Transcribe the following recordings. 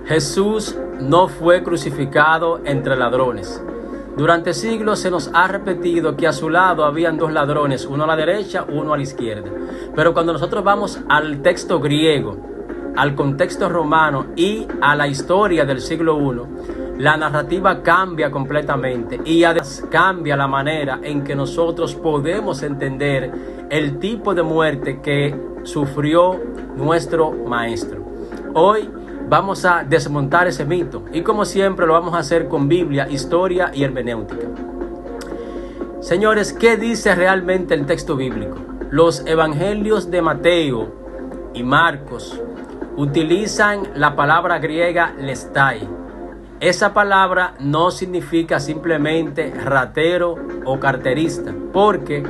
Jesús no fue crucificado entre ladrones. Durante siglos se nos ha repetido que a su lado habían dos ladrones, uno a la derecha, uno a la izquierda. Pero cuando nosotros vamos al texto griego, al contexto romano y a la historia del siglo I, la narrativa cambia completamente y además cambia la manera en que nosotros podemos entender el tipo de muerte que sufrió nuestro maestro. Hoy vamos a desmontar ese mito y como siempre lo vamos a hacer con Biblia, historia y hermenéutica. Señores, ¿qué dice realmente el texto bíblico? Los evangelios de Mateo y Marcos utilizan la palabra griega lestai. Esa palabra no significa simplemente ratero o carterista, porque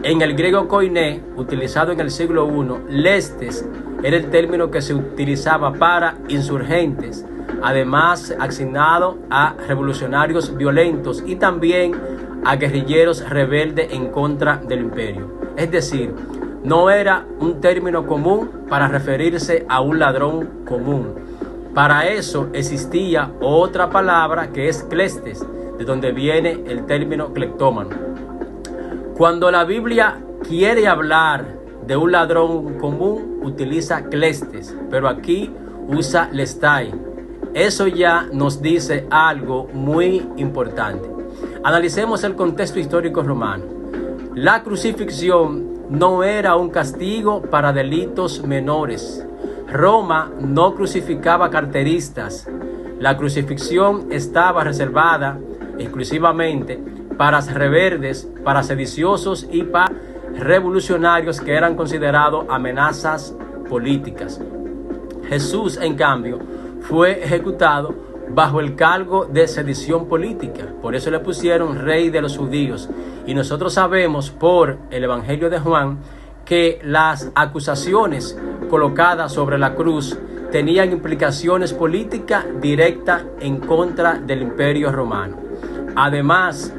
en el griego koiné, utilizado en el siglo I, lestes era el término que se utilizaba para insurgentes, además asignado a revolucionarios violentos y también a guerrilleros rebeldes en contra del imperio. Es decir, no era un término común para referirse a un ladrón común. Para eso existía otra palabra que es clestes, de donde viene el término cleptómano. Cuando la Biblia quiere hablar de un ladrón común, utiliza clestes, pero aquí usa lestai. Eso ya nos dice algo muy importante. Analicemos el contexto histórico romano. La crucifixión no era un castigo para delitos menores. Roma no crucificaba carteristas. La crucifixión estaba reservada exclusivamente para rebeldes, para sediciosos y para revolucionarios que eran considerados amenazas políticas. Jesús, en cambio, fue ejecutado bajo el cargo de sedición política. Por eso le pusieron rey de los judíos. Y nosotros sabemos por el Evangelio de Juan que las acusaciones colocadas sobre la cruz tenían implicaciones políticas directas en contra del Imperio Romano. Además,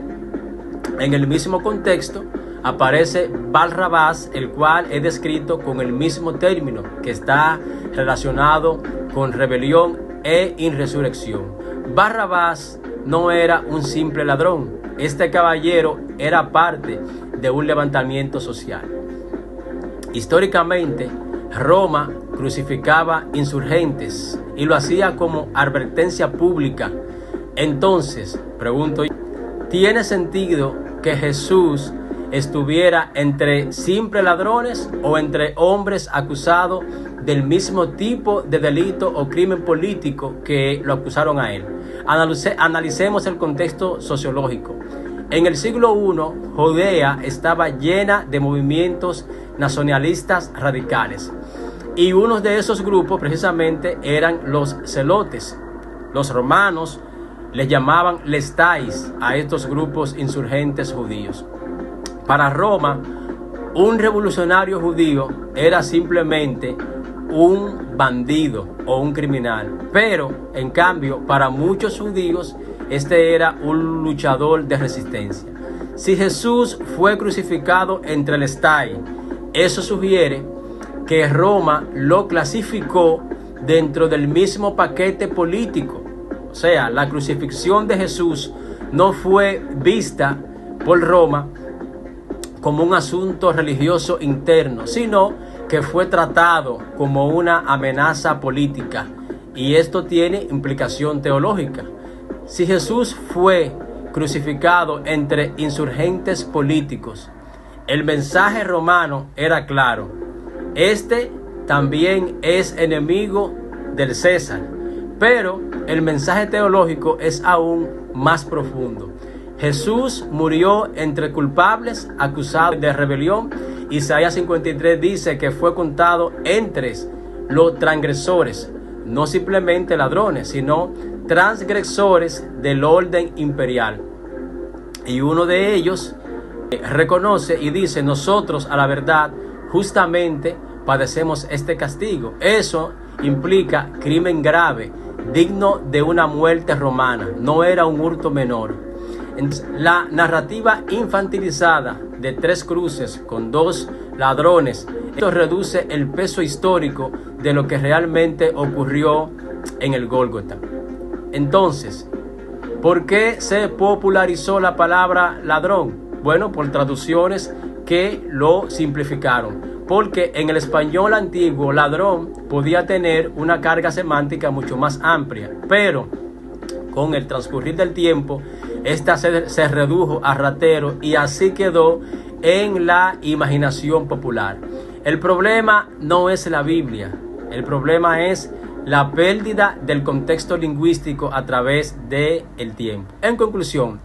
en el mismo contexto aparece Barrabás, el cual es descrito con el mismo término que está relacionado con rebelión e insurrección. Barrabás no era un simple ladrón. Este caballero era parte de un levantamiento social. Históricamente, Roma crucificaba insurgentes y lo hacía como advertencia pública. Entonces, pregunto, ¿tiene sentido que Jesús estuviera entre simples ladrones o entre hombres acusados del mismo tipo de delito o crimen político que lo acusaron a él? Analicemos el contexto sociológico. En el siglo I, Judea estaba llena de movimientos nacionalistas radicales. Y uno de esos grupos precisamente eran los celotes. Los romanos les llamaban lestais a estos grupos insurgentes judíos. Para Roma, un revolucionario judío era simplemente un bandido o un criminal. Pero, en cambio, para muchos judíos, este era un luchador de resistencia. Si Jesús fue crucificado entre lestai, eso sugiere que Roma lo clasificó dentro del mismo paquete político. O sea, la crucifixión de Jesús no fue vista por Roma como un asunto religioso interno, sino que fue tratado como una amenaza política. Y esto tiene implicación teológica. Si Jesús fue crucificado entre insurgentes políticos, el mensaje romano era claro. Este también es enemigo del César. Pero el mensaje teológico es aún más profundo. Jesús murió entre culpables acusados de rebelión. Isaías 53 dice que fue contado entre los transgresores, no simplemente ladrones, sino transgresores del orden imperial. Y uno de ellos reconoce y dice: nosotros a la verdad justamente padecemos este castigo. Eso implica crimen grave, digno de una muerte romana. No era un hurto menor. Entonces, la narrativa infantilizada de tres cruces con dos ladrones, esto reduce el peso histórico de lo que realmente ocurrió en el Gólgota. Entonces, ¿por qué se popularizó la palabra ladrón? Bueno, por traducciones que lo simplificaron. Porque en el español antiguo, ladrón podía tener una carga semántica mucho más amplia, pero con el transcurrir del tiempo, esta se redujo a ratero y así quedó en la imaginación popular. El problema no es la Biblia, el problema es la pérdida del contexto lingüístico a través del tiempo. En conclusión,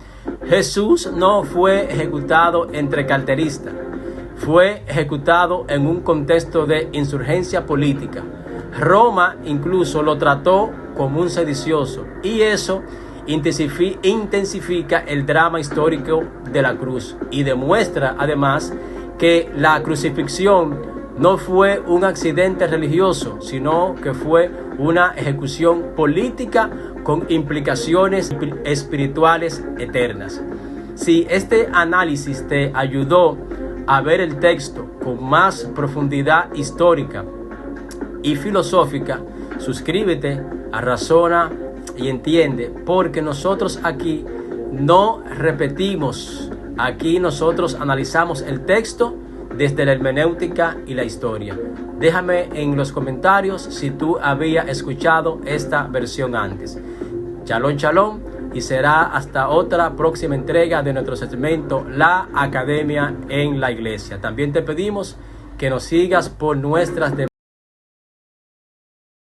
Jesús no fue ejecutado entre carteristas, fue ejecutado en un contexto de insurgencia política. Roma incluso lo trató como un sedicioso y eso intensifica el drama histórico de la cruz y demuestra además que la crucifixión no fue un accidente religioso, sino que fue una ejecución política con implicaciones espirituales eternas. Si este análisis te ayudó a ver el texto con más profundidad histórica y filosófica, suscríbete a Razona y Entiende, porque nosotros aquí no repetimos, aquí nosotros analizamos el texto desde la hermenéutica y la historia. Déjame en los comentarios si tú habías escuchado esta versión antes. Shalom, shalom, y será hasta otra próxima entrega de nuestro segmento La Academia en la Iglesia. También te pedimos que nos sigas por nuestras